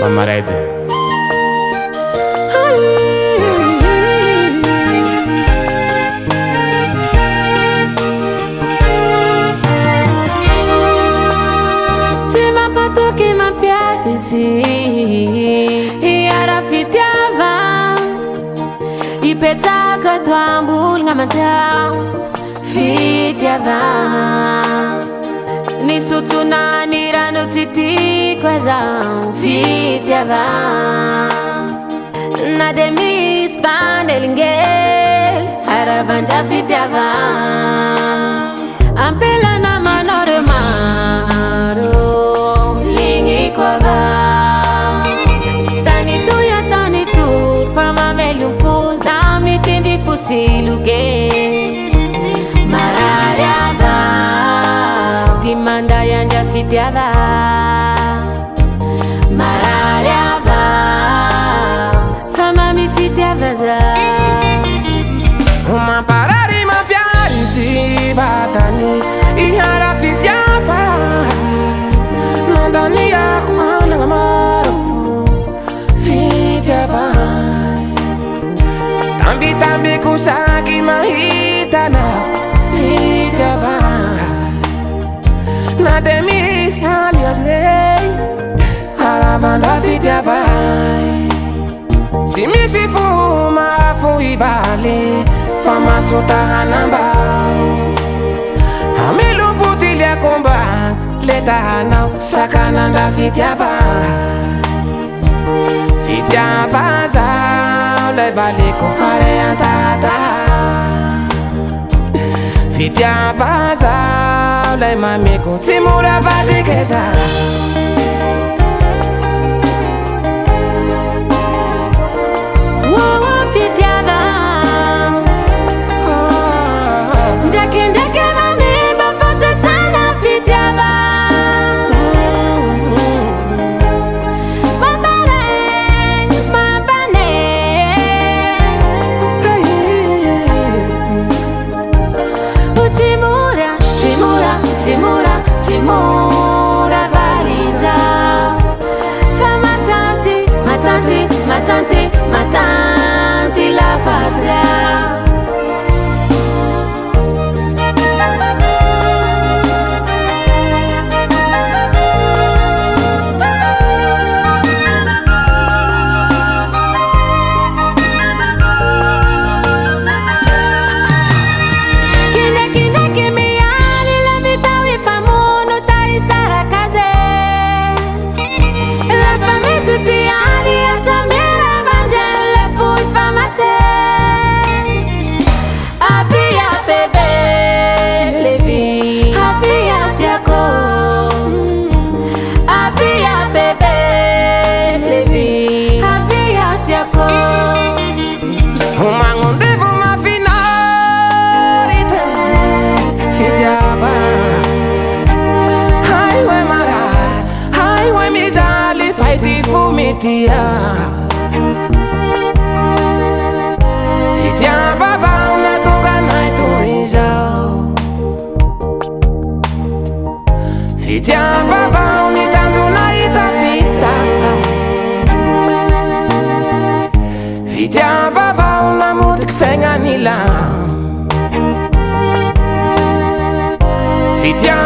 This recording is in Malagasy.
Famarede. Tu m'as pas toqué ma pierre, e ara fitiava ipetaka twambul ngamatao fitiava ni sutunani rano titi kwaza fitiava na demi spanelingel haravanda fitiava ampela na manore maro lingi kwava tani tu fama melumpuza mitindi fusiluge marayava dimanda yanja fitiava marayava fama mi fitiava za uma parari ma piari si vatani ihara fitiava nandani akwana ngamaro fitiava tambi kusaki mahitana fitiava na demis haliadrei haravanda fitiava si misi fuma fui vale fama sotahanamba amelo putilia komba leta hanau sakananda fitiava fitiava za le valiko hare antata fitiava za le mamiko simura vadikeza Timura valiza fa matanti la fatria fitiava va una tunga nai tuizao fitiava va unitanzu naita fita fitiava va una mudik fenganila fitiava